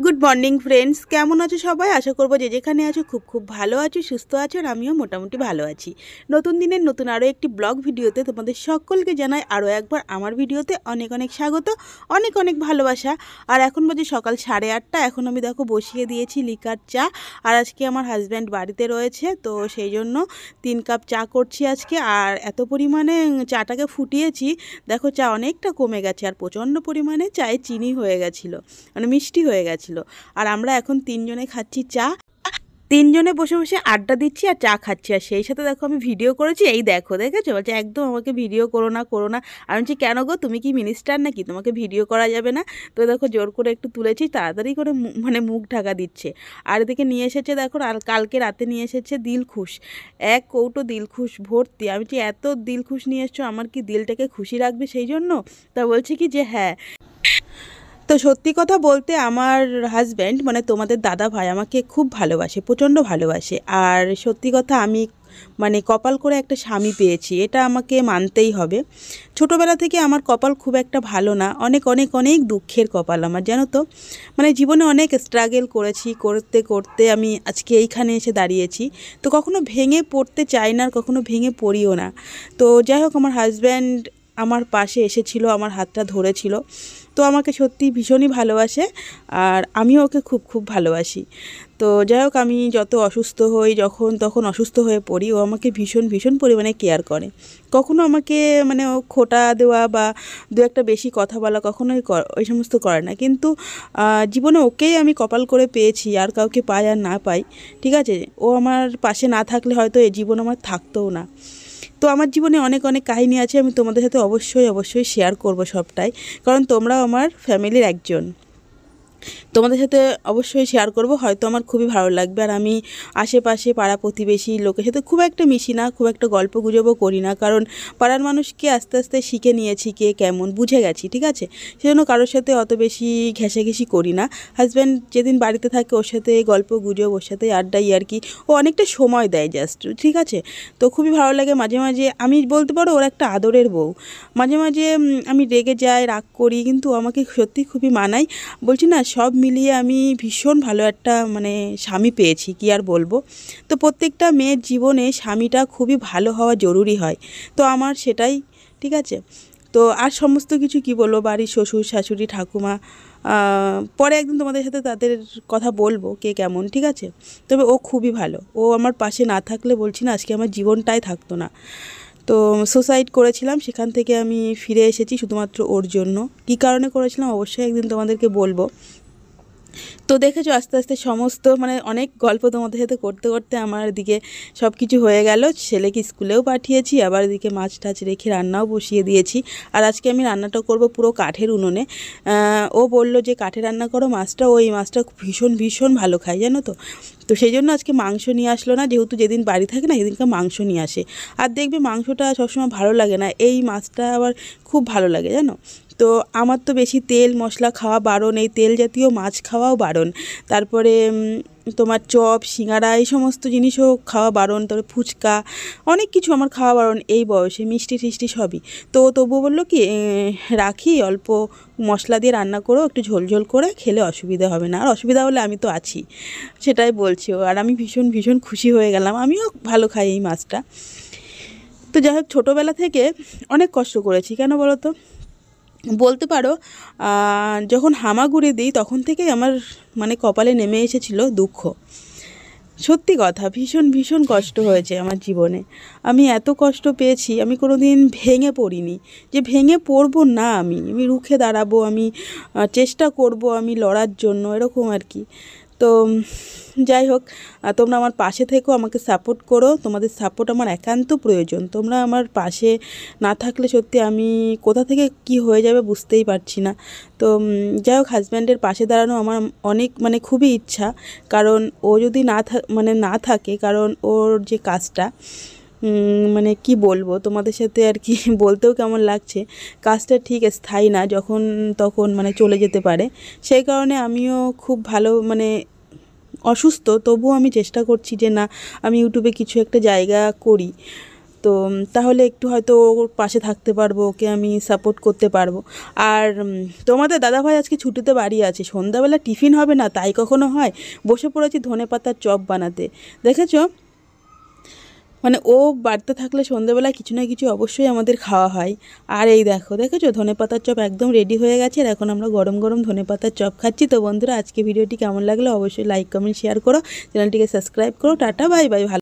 Good morning friends, কেমন আছো সবাই? আশা করবো যে যেখানে আছো খুব খুব ভালো আছো, সুস্থ আছো, আর আমিও মোটামুটি ভালো আছি। নতুন দিনের নতুন আরও একটি ব্লগ ভিডিওতে তোমাদের সকলকে জানাই আরও একবার আমার ভিডিওতে অনেক অনেক স্বাগত, অনেক অনেক ভালোবাসা। আর এখন বাজে সকাল 8:30। এখন আমি দেখো বসিয়ে দিয়েছি লিকার চা। আর আজকে আমার হাজব্যান্ড বাড়িতে রয়েছে, তো সেই জন্য 3 কাপ চা করছি আজকে। আর এত পরিমাণে চাটাকে ফুটিয়েছি, দেখো চা অনেকটা কমে গেছে, আর প্রচণ্ড পরিমাণে চায়ে চিনি হয়ে গেছিলো, মানে মিষ্টি হয়ে গেছিলো। আর আমরা এখন 3জনে খাচ্ছি চা, 3জনে বসে বসে আড্ডা দিচ্ছি আর চা খাচ্ছি। আর সেই সাথে দেখো আমি ভিডিও করেছি, এই দেখো, দেখেছো? বলছে একদম আমাকে ভিডিও করো না করো না। আমি বলছি কেন গো, তুমি কি মিনিস্টার নাকি, তোমাকে ভিডিও করা যাবে না? তো দেখো জোর করে একটু তুলেছি, তাড়াতাড়ি করে মানে মুখ ঢাকা দিচ্ছে। আর এদিকে নিয়ে এসেছে দেখো, আর কালকে রাতে নিয়ে এসেছে দিলখুশ, 1 কৌটো দিলখুশ ভর্তি। আমি বলছি এত দিলখুশ নিয়ে এসছো, আমার কি দিলটাকে খুশি রাখবে সেই জন্য? তা বলছে কি যে হ্যাঁ। তো সত্যি কথা বলতে আমার হাজব্যান্ড মানে তোমাদের দাদা ভাই আমাকে খুব ভালোবাসে, প্রচণ্ড ভালোবাসে। আর সত্যি কথা আমি মানে কপাল করে একটা স্বামী পেয়েছি, এটা আমাকে মানতেই হবে। ছোটোবেলা থেকে আমার কপাল খুব একটা ভালো না, অনেক অনেক অনেক দুঃখের কপাল আমার, জানো তো। মানে জীবনে অনেক স্ট্রাগল করেছি, করতে করতে আমি আজকে এইখানে এসে দাঁড়িয়েছি। তো কখনো ভেঙে পড়তে চাই না, আর কখনো ভেঙে পড়িও না। তো যাই হোক, আমার হাজব্যান্ড আমার পাশে এসেছিল, আমার হাতটা ধরেছিল। তো আমাকে সত্যি ভীষণই ভালোবাসে, আর আমিও ওকে খুব খুব ভালোবাসি। তো যাই হোক, আমি যত অসুস্থ হই, যখন তখন অসুস্থ হয়ে পড়ি, ও আমাকে ভীষণ ভীষণ পরিমাণে কেয়ার করে। কখনো আমাকে মানে ও খোঁটা দেওয়া বা দু একটা বেশি কথা বলা কখনোই ওই সমস্ত করে না। কিন্তু জীবনে ওকেই আমি কপাল করে পেয়েছি, আর কাউকে পাই আর না পাই, ঠিক আছে, ও আমার পাশে না থাকলে হয়তো এই জীবন আমার থাকতোও না। তো আমার জীবনে অনেক অনেক কাহিনী আছে, আমি তোমাদের সাথে অবশ্যই অবশ্যই শেয়ার করব সবটাই, কারণ তোমরাও আমার ফ্যামিলির একজন। তোমাদের সাথে অবশ্যই শেয়ার করব, হয়তো আমার খুবই ভালো লাগবে। আর আমি আশেপাশে পাড়া প্রতিবেশী লোকের সাথে খুব একটা মিশি না, খুব একটা গল্প গুজবও করি না, কারণ পাড়ার মানুষকে আস্তে আস্তে শিখে নিয়েছি কে কেমন, বুঝে গেছি, ঠিক আছে। সেজন্য কারোর সাথে অত বেশি ঘেঁষাঘেঁষি করি না। হাজব্যান্ড যেদিন বাড়িতে থাকে ওর সাথে গল্প গুজব, ওর সাথে আড্ডাই আর কি, ও অনেকটা সময় দেয় জাস্ট, ঠিক আছে। তো খুবই ভালো লাগে। মাঝে মাঝে আমি বলতে পারো ওর একটা আদরের বউ। মাঝে মাঝে আমি রেগে যাই, রাগ করি, কিন্তু আমাকে সত্যি খুবই মানায়। বলছি না, সব মিলিয়ে আমি ভীষণ ভালো একটা মানে স্বামী পেয়েছি, কি আর বলবো। তো প্রত্যেকটা মেয়ের জীবনে স্বামীটা খুবই ভালো হওয়া জরুরি হয়, তো আমার সেটাই, ঠিক আছে। তো আর সমস্ত কিছু কি বলবো, বাড়ির শ্বশুর শাশুড়ি ঠাকুমা, পরে একদিন তোমাদের সাথে তাদের কথা বলবো কে কেমন, ঠিক আছে। তবে ও খুবই ভালো, ও আমার পাশে না থাকলে বলছি না আজকে আমার জীবনটাই থাকতো না। তো সুসাইড করেছিলাম, সেখান থেকে আমি ফিরে এসেছি শুধুমাত্র ওর জন্য। কী কারণে করেছিলাম অবশ্যই একদিন তোমাদেরকে বলবো। তো দেখেছো আস্তে আস্তে সমস্ত মানে অনেক গল্প তোমাদের সাথে করতে করতে আমার দিকে সব কিছু হয়ে গেল। ছেলেকে স্কুলেও পাঠিয়েছি, আবার এদিকে মাছ টাছ রেখে রান্নাও বসিয়ে দিয়েছি। আর আজকে আমি রান্নাটা করব পুরো কাঠের উনুনে। ও বলল যে কাঠে রান্না করো মাছটা, ওই মাছটা ভীষণ ভীষণ ভালো খায়, জানো তো। তো সেই জন্য আজকে মাংস নিয়ে আসলো না, যেহেতু যেদিন বাড়ি থাকে না সেদিনকে মাংস নিয়ে আসে। আর দেখবে মাংসটা সবসময় ভালো লাগে না, এই মাছটা আবার খুব ভালো লাগে, জানো। তো আমার তো বেশি তেল মশলা খাওয়া বারণ, এই তেল জাতীয় মাছ খাওয়াও বারণ। তারপরে তোমার চপ সিঙ্গারা এই সমস্ত জিনিসও খাওয়া বারণ, তারপরে ফুচকা, অনেক কিছু আমার খাওয়া বারণ এই বয়সে, মিষ্টি টিষ্টি সবই। তো তবুও বললো কি রাখি, অল্প মশলা দিয়ে রান্না করো, একটু ঝোল ঝোল করে খেলে অসুবিধা হবে না, আর অসুবিধা হলে আমি তো আছি, সেটাই বলছি ও। আর আমি ভীষণ ভীষণ খুশি হয়ে গেলাম, আমিও ভালো খাই এই মাছটা। তো যাই হোক, ছোটোবেলা থেকে অনেক কষ্ট করেছি, কেন বলো তো, বলতে পারো যখন হামাগুড়ি দিই তখন থেকেই আমার মানে কপালে নেমে এসেছিলো দুঃখ। সত্যি কথা, ভীষণ ভীষণ কষ্ট হয়েছে আমার জীবনে। আমি এত কষ্ট পেয়েছি, আমি কোনো দিন ভেঙে পড়িনি, যে ভেঙে পড়বো না, আমি রুখে দাঁড়াবো, আমি চেষ্টা করব আমি লড়ার জন্য, এরকম আর কি। তো যাই হোক, তোমরা আমার পাশে থেকো, আমাকে সাপোর্ট করো, তোমাদের সাপোর্ট আমার একান্ত প্রয়োজন। তোমরা আমার পাশে না থাকলে সত্যি আমি কোথা থেকে কি হয়ে যাবে বুঝতেই পারছি না। তো যাই হোক, হাজব্যান্ডের পাশে দাঁড়ানো আমার অনেক মানে খুবই ইচ্ছা, কারণ ও যদি না থাকে, কারণ ওর যে কাজটা মানে কি বলবো তোমাদের সাথে আর কি বলতেও কেমন লাগছে, কাজটা ঠিক স্থায়ী না, যখন তখন মানে চলে যেতে পারে। সেই কারণে আমিও খুব ভালো মানে অসুস্থ, তবুও আমি চেষ্টা করছি যে না, আমি ইউটিউবে কিছু একটা জায়গা করি। তো তাহলে একটু হয়তো ওর পাশে থাকতে পারবো, ওকে আমি সাপোর্ট করতে পারবো। আর তোমাদের দাদাভাই আজকে ছুটিতে বাড়ি আছে, সন্ধ্যাবেলা টিফিন হবে না তাই কখনো হয়, বসে পড়েছি ধনেপাতার চপ বানাতে। দেখেছো, মানে ও বাড়িতে থাকলে সন্ধ্যেবেলা কিছু না কিছু অবশ্যই আমাদের খাওয়া হয়। আর এই দেখো, দেখেছো ধনেপাতার চপ একদম রেডি হয়ে গেছে, আর এখন আমরা গরম গরম ধনেপাতার চপ খাচ্ছি। তো বন্ধুরা, আজকে ভিডিওটি কেমন লাগলো অবশ্যই লাইক কমেন্ট শেয়ার করো, চ্যানেলটিকে সাবস্ক্রাইব করো। Tata, bye bye. ভালো